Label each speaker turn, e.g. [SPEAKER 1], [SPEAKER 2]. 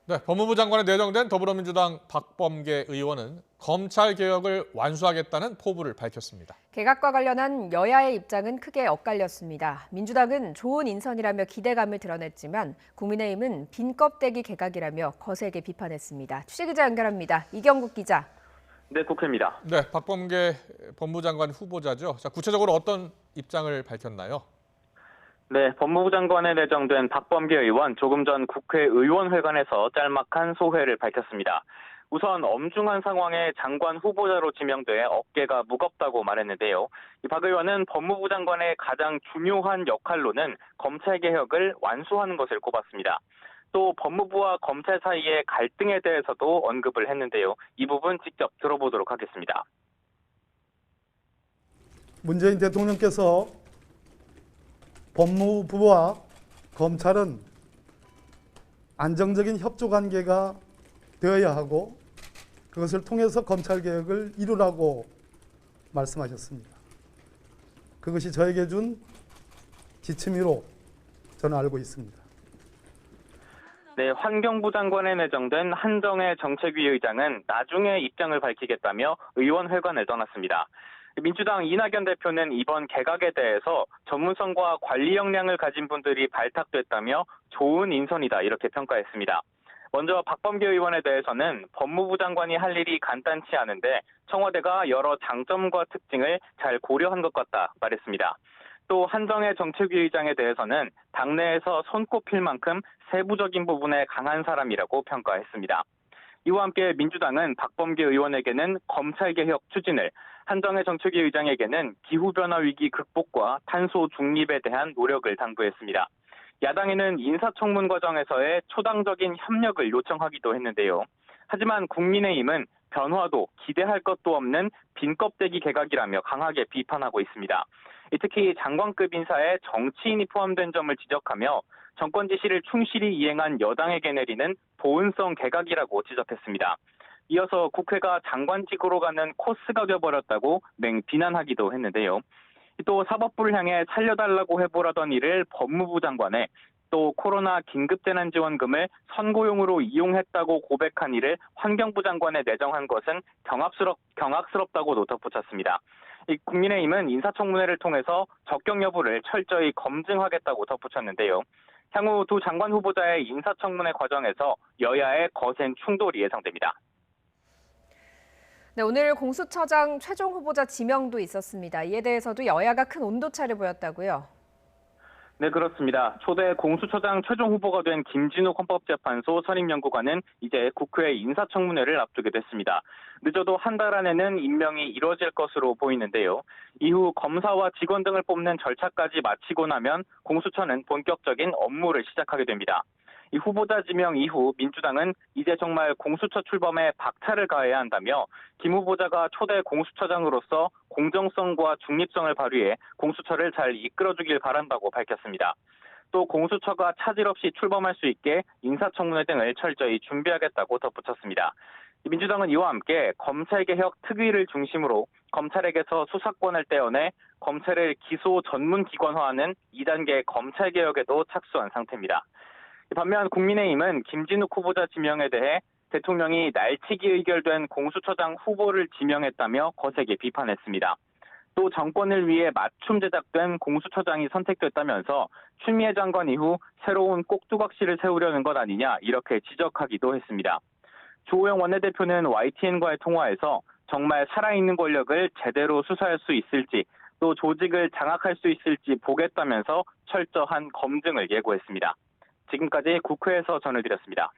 [SPEAKER 1] 네, 법무부 장관에 내정된 더불어민주당 박범계 의원은 검찰 개혁을 완수하겠다는 포부를 밝혔습니다.
[SPEAKER 2] 개각과 관련한 여야의 입장은 크게 엇갈렸습니다. 민주당은 좋은 인선이라며 기대감을 드러냈지만 국민의힘은 빈 껍데기 개각이라며 거세게 비판했습니다. 취재기자 연결합니다. 이경국 기자.
[SPEAKER 3] 네, 국회입니다.
[SPEAKER 1] 네, 박범계 법무장관 후보자죠. 자, 구체적으로 어떤 입장을 밝혔나요?
[SPEAKER 3] 네, 법무부 장관에 내정된 박범계 의원 조금 전 국회의원회관에서 짤막한 소회를 밝혔습니다. 우선 엄중한 상황에 장관 후보자로 지명돼 어깨가 무겁다고 말했는데요. 박 의원은 법무부 장관의 가장 중요한 역할로는 검찰 개혁을 완수하는 것을 꼽았습니다. 또 법무부와 검찰 사이의 갈등에 대해서도 언급을 했는데요. 이 부분 직접 들어보도록 하겠습니다.
[SPEAKER 4] 문재인 대통령께서 법무부와 검찰은 안정적인 협조 관계가 되어야 하고 그것을 통해서 검찰 개혁을 이루라고 말씀하셨습니다. 그것이 저에게 준 지침이로 저는 알고 있습니다.
[SPEAKER 3] 네, 환경부 장관에 내정된 한정혜 정책위 의장은 나중에 입장을 밝히겠다며 의원회관을 떠났습니다. 민주당 이낙연 대표는 이번 개각에 대해서 전문성과 관리 역량을 가진 분들이 발탁됐다며 좋은 인선이다 이렇게 평가했습니다. 먼저 박범계 의원에 대해서는 법무부 장관이 할 일이 간단치 않은데 청와대가 여러 장점과 특징을 잘 고려한 것 같다 말했습니다. 또 한정혜 정책위 의장에 대해서는 당내에서 손꼽힐 만큼 세부적인 부분에 강한 사람이라고 평가했습니다. 이와 함께 민주당은 박범계 의원에게는 검찰개혁 추진을, 한정혜 정책위 의장에게는 기후변화 위기 극복과 탄소 중립에 대한 노력을 당부했습니다. 야당에는 인사청문 과정에서의 초당적인 협력을 요청하기도 했는데요. 하지만 국민의힘은 변화도 기대할 것도 없는 빈 껍데기 개각이라며 강하게 비판하고 있습니다. 특히 장관급 인사에 정치인이 포함된 점을 지적하며 정권 지시를 충실히 이행한 여당에게 내리는 보은성 개각이라고 지적했습니다. 이어서 국회가 장관직으로 가는 코스가 되어버렸다고 맹비난하기도 했는데요. 또 사법부를 향해 살려달라고 해보라던 일을 법무부 장관에, 또 코로나 긴급재난지원금을 선거용으로 이용했다고 고백한 일을 환경부 장관에 내정한 것은 경악스럽다고도 덧붙였습니다. 국민의힘은 인사청문회를 통해서 적격 여부를 철저히 검증하겠다고 덧붙였는데요. 향후 두 장관 후보자의 인사청문회 과정에서 여야의 거센 충돌이 예상됩니다.
[SPEAKER 2] 네, 오늘 공수처장 최종 후보자 지명도 있었습니다. 이에 대해서도 여야가 큰 온도차를 보였다고요?
[SPEAKER 3] 네, 그렇습니다. 초대 공수처장 최종 후보가 된 김진욱 헌법재판소 선임연구관은 이제 국회 인사청문회를 앞두게 됐습니다. 늦어도 한 달 안에는 임명이 이뤄질 것으로 보이는데요. 이후 검사와 직원 등을 뽑는 절차까지 마치고 나면 공수처는 본격적인 업무를 시작하게 됩니다. 이 후보자 지명 이후 민주당은 이제 정말 공수처 출범에 박차를 가해야 한다며 김 후보자가 초대 공수처장으로서 공정성과 중립성을 발휘해 공수처를 잘 이끌어주길 바란다고 밝혔습니다. 또 공수처가 차질 없이 출범할 수 있게 인사청문회 등을 철저히 준비하겠다고 덧붙였습니다. 민주당은 이와 함께 검찰개혁 특위를 중심으로 검찰에게서 수사권을 떼어내 검찰을 기소 전문 기관화하는 2단계 검찰개혁에도 착수한 상태입니다. 반면 국민의힘은 김진욱 후보자 지명에 대해 대통령이 날치기 의결된 공수처장 후보를 지명했다며 거세게 비판했습니다. 또 정권을 위해 맞춤 제작된 공수처장이 선택됐다면서 추미애 장관 이후 새로운 꼭두각시를 세우려는 것 아니냐 이렇게 지적하기도 했습니다. 주호영 원내대표는 YTN과의 통화에서 정말 살아있는 권력을 제대로 수사할 수 있을지, 또 조직을 장악할 수 있을지 보겠다면서 철저한 검증을 예고했습니다. 지금까지 국회에서 전해드렸습니다.